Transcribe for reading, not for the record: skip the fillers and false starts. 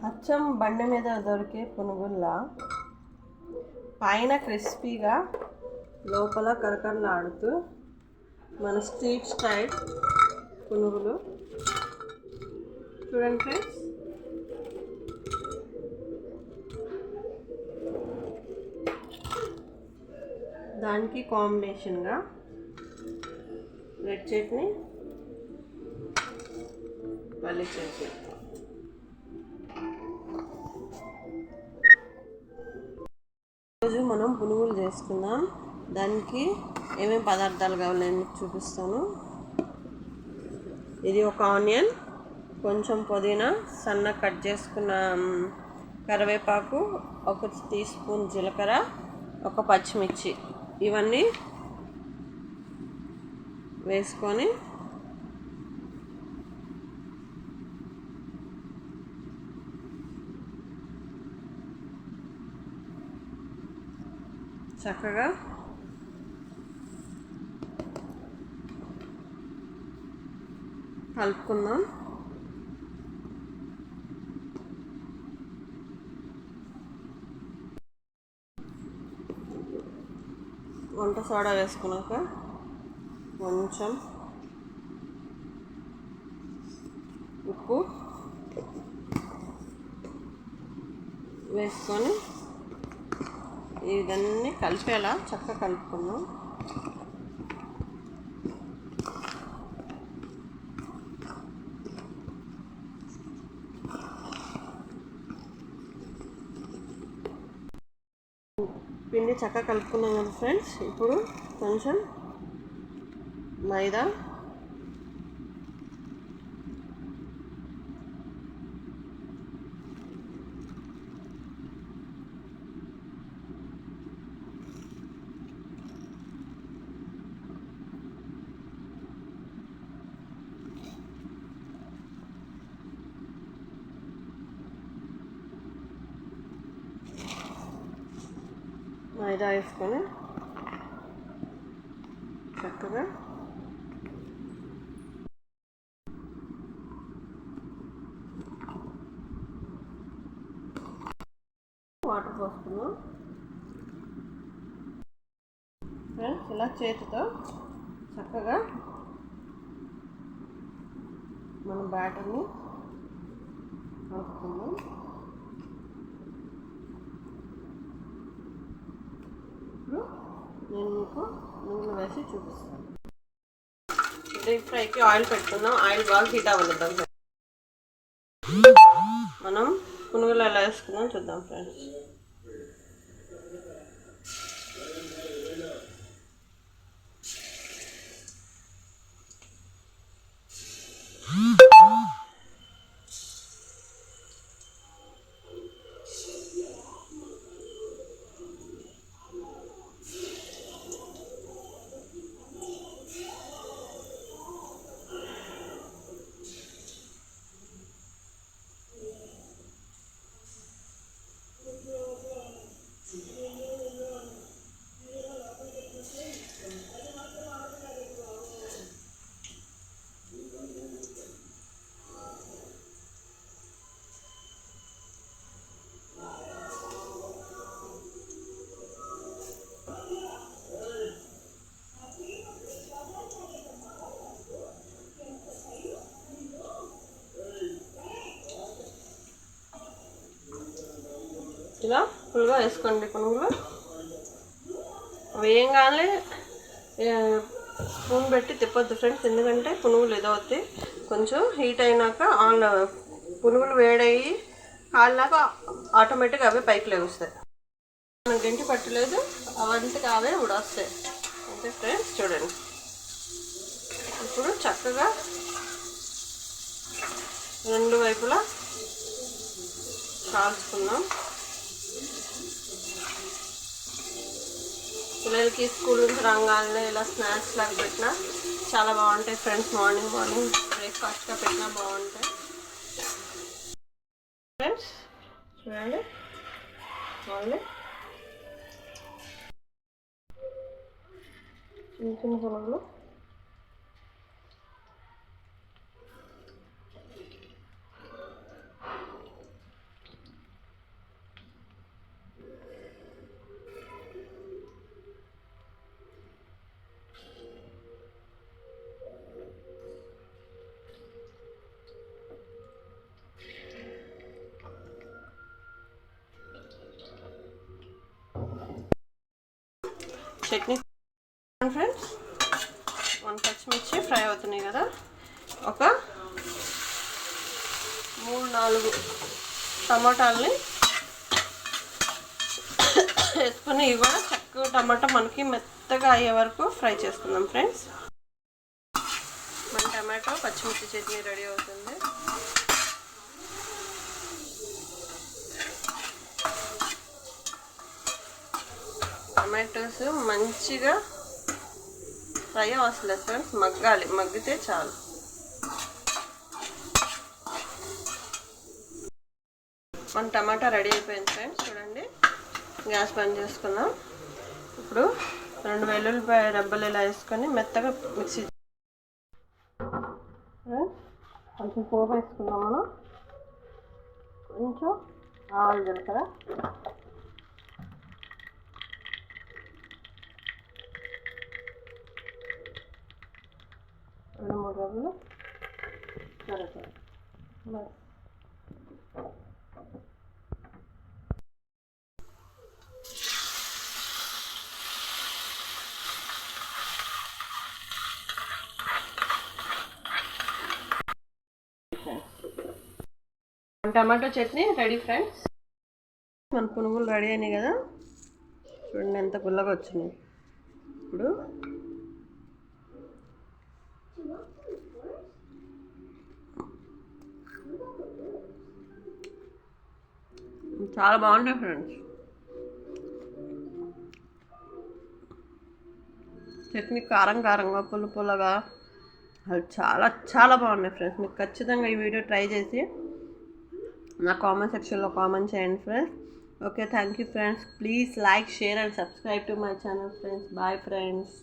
అచ్చం బండి మీద దొరికే పునుగుల్లా పైన క్రిస్పీగా లోపల కరకరలాడుతూ మన స్ట్రీట్ స్టైల్ పునుగులు చూడండి ఫ్రెండ్స్. దానికి కాంబినేషన్గా రెడ్ చట్నీ, పల్లి చట్నీ. ఈరోజు మనం పునుగులు చేసుకుందాం. దానికి ఏమేమి పదార్థాలు కావాలి నేను మీకు చూపిస్తాను. ఇది ఒక ఆనియన్, కొంచెం పుదీనా, సన్నగా కట్ చేసుకున్న కరివేపాకు, 1 టీ స్పూన్ జీలకర్ర, 1 పచ్చిమిర్చి, ఇవన్నీ వేసుకొని చక్కగా కలుపుకుందాం. వంట సోడా వేసుకున్నాక కొంచెం ఉప్పు వేసుకొని ఇవన్నీ కలిపేలా చక్కగా కలుపుకుందాం. పిండి చక్కగా కలుపుకున్నాం కదా ఫ్రెండ్స్. ఇప్పుడు కొంచెం మైదా, వేసుకొని చక్కగా వాటర్ పోసుకుందాం ఫ్రెండ్స్. ఇలా చేతితో చక్కగా మన బ్యాటర్ని కలుపుకుందాం. ఇప్పుడు నేను మీకు నూనె వేసి చూపిస్తాను. డీప్ ఫ్రైకి ఆయిల్ పెట్టుకుందాం. ఆయిల్ బాగా హీట్ అవ్వద్దాం. మనం పునుగులు ఎలా వేసుకుందాం చూద్దాం ఫ్రెండ్స్. ఇలా ఫుల్గా వేసుకోండి పునుగులు. వేయంగానే స్పూన్ పెట్టి తిప్పొద్దు ఫ్రెండ్స్, ఎందుకంటే పునుగులు అవుతాయి. కొంచెం హీట్ అయినాక పునుగులు వేడయ్యి కాలినాక ఆటోమేటిక్గా అవే పైకి లేస్తాయి. మనకు గంటి పట్టలేదు, అవంతగా అవే ఉడొస్తాయి. అంతే ఫ్రెండ్స్, చూడండి. ఇప్పుడు చక్కగా రెండు వైపులా కాల్చుకుందాం. పిల్లలకి స్కూల్ నుంచి రంగాల్లో ఇలా స్నాక్స్ లాగా పెట్టినా చాలా బాగుంటాయి ఫ్రెండ్స్. మార్నింగ్ బ్రేక్ఫాస్ట్గా పెట్టినా బాగుంటాయి ఫ్రెండ్స్. చూడండి, మళ్ళీ చిన్న చిన్న పునుగులు చట్నీ ఫ్రెండ్స్ 1 పచ్చిమిర్చి ఫ్రై అవుతున్నాయి కదా, ఒక 3-4 టమాటాలని వేసుకొని ఇవి కూడా చక్కగా టమాటా మనకి మెత్తగా అయ్యే వరకు ఫ్రై చేసుకుందాం ఫ్రెండ్స్. మన టమాటో పచ్చిమిర్చి చట్నీ రెడీ అవుతుంది. టమాటోస్ మంచిగా ఫ్రై అవసరం లేదు ఫ్రెండ్స్, మగ్గాలి, మగ్గితే చాలు. మన టమాటా రెడీ అయిపోయింది ఫ్రెండ్స్. చూడండి, గ్యాస్ బంద్ చేసుకుందాం. ఇప్పుడు 2 వెల్లుల్లిపాయ రెబ్బలు ఇలా వేసుకొని మెత్తగా మిక్సీ, కొంచెం పోపు వేసుకుందాం. మనం కొంచెం ఆవాలు జీలకర్ర, రెండు 3 రెబ్బలు correct. Tomato chutney ready friends. మన పునుగులు రెడీ అయినాయి కదా, చూడండి ఎంత పుల్లగా వచ్చినాయి. ఇప్పుడు చాలా బాగుంటాయి ఫ్రెండ్స్. చట్నీ కారం కారంగా, పుల్లగా, అది చాలా బాగున్నాయి ఫ్రెండ్స్. మీకు ఖచ్చితంగా ఈ వీడియో ట్రై చేసి నా కామెంట్ సెక్షన్లో కామెంట్ చేయండి friends. Okay, thank you friends. Please like, share and subscribe to my channel friends. Bye friends.